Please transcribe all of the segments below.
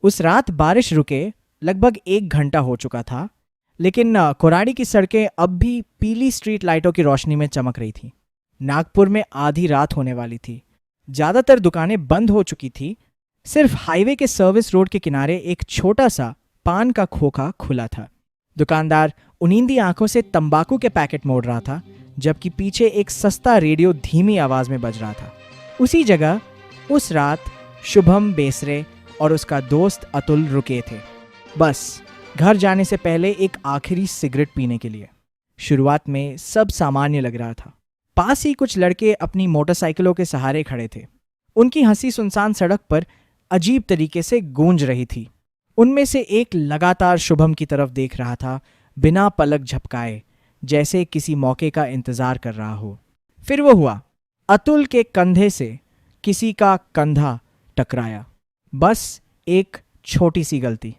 उस रात बारिश रुके लगभग 1 घंटा हो चुका था, लेकिन कोराड़ी की सड़कें अब भी पीली स्ट्रीट लाइटों की रोशनी में चमक रही थी। नागपुर में आधी रात होने वाली थी। ज़्यादातर दुकानें बंद हो चुकी थी। सिर्फ हाईवे के सर्विस रोड के किनारे एक छोटा सा पान का खोखा खुला था। दुकानदार उनींदी आंखों से तंबाकू के पैकेट मोड़ रहा था, जबकि पीछे एक सस्ता रेडियो धीमी आवाज में बज रहा था। उसी जगह उस रात शुभम बेसरे और उसका दोस्त अतुल रुके थे, बस घर जाने से पहले एक आखिरी सिगरेट पीने के लिए। शुरुआत में सब सामान्य लग रहा था। पास ही कुछ लड़के अपनी मोटरसाइकिलों के सहारे खड़े थे। उनकी हंसी सुनसान सड़क पर अजीब तरीके से गूंज रही थी। उनमें से एक लगातार शुभम की तरफ देख रहा था, बिना पलक झपकाए, जैसे किसी मौके का इंतजार कर रहा हो। फिर वो हुआ। अतुल के कंधे से किसी का कंधा टकराया। बस एक छोटी सी गलती,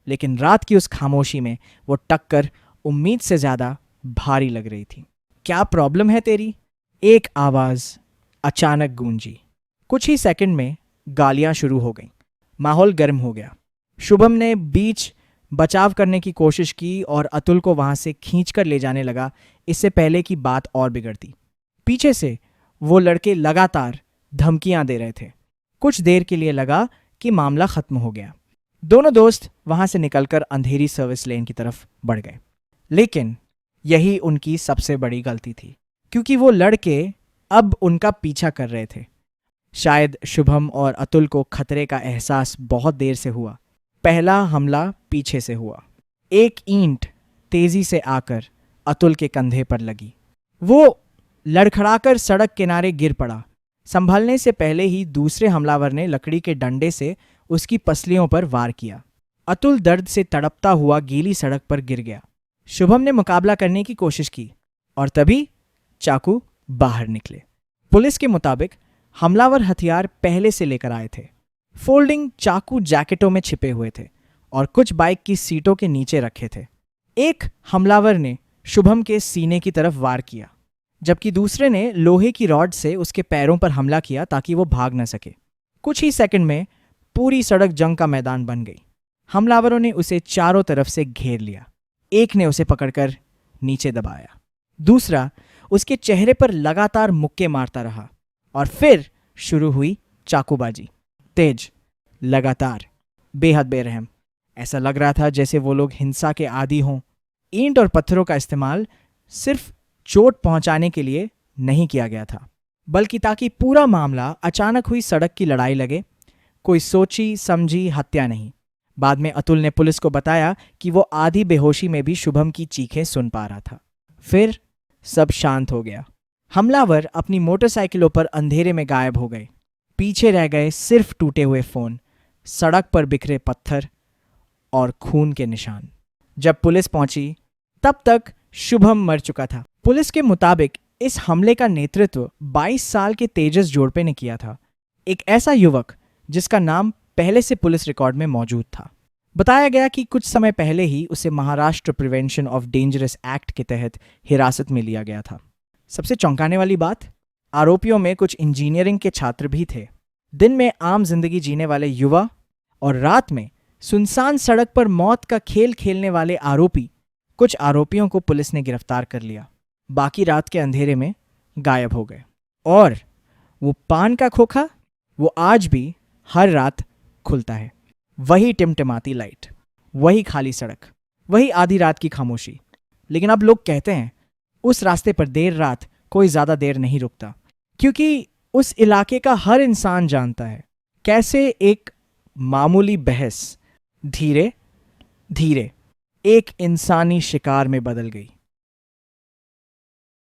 लेकिन रात की उस खामोशी में वो टक्कर उम्मीद से ज्यादा भारी लग रही थी। क्या प्रॉब्लम है तेरी? एक आवाज अचानक गूंजी। कुछ ही सेकंड में गालियां शुरू हो गईं। माहौल गर्म हो गया। शुभम ने बीच बचाव करने की कोशिश की और अतुल को वहां से खींचकर ले जाने लगा, इससे पहले कि बात और बिगड़ती। पीछे से वो लड़के लगातार धमकियां दे रहे थे। कुछ देर के लिए लगा कि मामला खत्म हो गया। दोनों दोस्त वहां से निकलकर अंधेरी सर्विस लेन की तरफ बढ़ गए। लेकिन यही उनकी सबसे बड़ी गलती थी, क्योंकि वो लड़के अब उनका पीछा कर रहे थे। शायद शुभम और अतुल को खतरे का एहसास बहुत देर से हुआ। पहला हमला पीछे से हुआ। एक ईंट तेजी से आकर अतुल के कंधे पर लगी। वो लड़खड़ाकर सड़क किनारे गिर पड़ा। संभलने से पहले ही दूसरे हमलावर ने लकड़ी के डंडे से उसकी पसलियों पर वार किया। अतुल दर्द से तड़पता हुआ गीली सड़क पर गिर गया। शुभम ने मुकाबला करने की कोशिश की और तभी चाकू बाहर निकले। पुलिस के मुताबिक हमलावर हथियार पहले से लेकर आए थे। फोल्डिंग चाकू जैकेटों में छिपे हुए थे और कुछ बाइक की सीटों के नीचे रखे थे। एक हमलावर ने शुभम के सीने की तरफ वार किया, जबकि दूसरे ने लोहे की रॉड से उसके पैरों पर हमला किया ताकि वो भाग न सके। कुछ ही सेकंड में पूरी सड़क जंग का मैदान बन गई। हमलावरों ने उसे चारों तरफ से घेर लिया। एक ने उसे पकड़कर नीचे दबाया, दूसरा उसके चेहरे पर लगातार मुक्के मारता रहा और फिर शुरू हुई चाकूबाजी। तेज, लगातार, बेहद बेरहम। ऐसा लग रहा था जैसे वो लोग हिंसा के आदी हों। ईंट और पत्थरों का इस्तेमाल सिर्फ चोट पहुंचाने के लिए नहीं किया गया था, बल्कि ताकि पूरा मामला अचानक हुई सड़क की लड़ाई लगे, कोई सोची समझी हत्या नहीं। बाद में अतुल ने पुलिस को बताया कि वो आधी बेहोशी में भी शुभम की चीखें सुन पा रहा था। फिर सब शांत हो गया। हमलावर अपनी मोटरसाइकिलों पर अंधेरे में गायब हो गए। पीछे रह गए सिर्फ टूटे हुए फोन, सड़क पर बिखरे पत्थर और खून के निशान। जब पुलिस पहुंची तब तक शुभम मर चुका था। पुलिस के मुताबिक इस हमले का नेतृत्व 22 साल के तेजस जोड़पे ने किया था, एक ऐसा युवक जिसका नाम पहले से पुलिस रिकॉर्ड में मौजूद था। बताया गया कि कुछ समय पहले ही उसे Maharashtra prevention of dangerous act के तहत हिरासत में लिया गया था। सबसे चौंकाने वाली बात, आरोपियों में कुछ इंजीनियरिंग के छात्र भी थे। दिन में आम जिंदगी जीने वाले युवा और रात में सुनसान सड़क पर मौत का खेल खेलने वाले आरोपी। कुछ आरोपियों को पुलिस ने गिरफ्तार कर लिया, बाकी रात के अंधेरे में गायब हो गए। और वो पान का खोखा, वो आज भी हर रात खुलता है। वही टिमटिमाती लाइट, वही खाली सड़क, वही आधी रात की खामोशी। लेकिन अब लोग कहते हैं उस रास्ते पर देर रात कोई ज्यादा देर नहीं रुकता, क्योंकि उस इलाके का हर इंसान जानता है कैसे एक मामूली बहस धीरे धीरे एक इंसानी शिकार में बदल गई।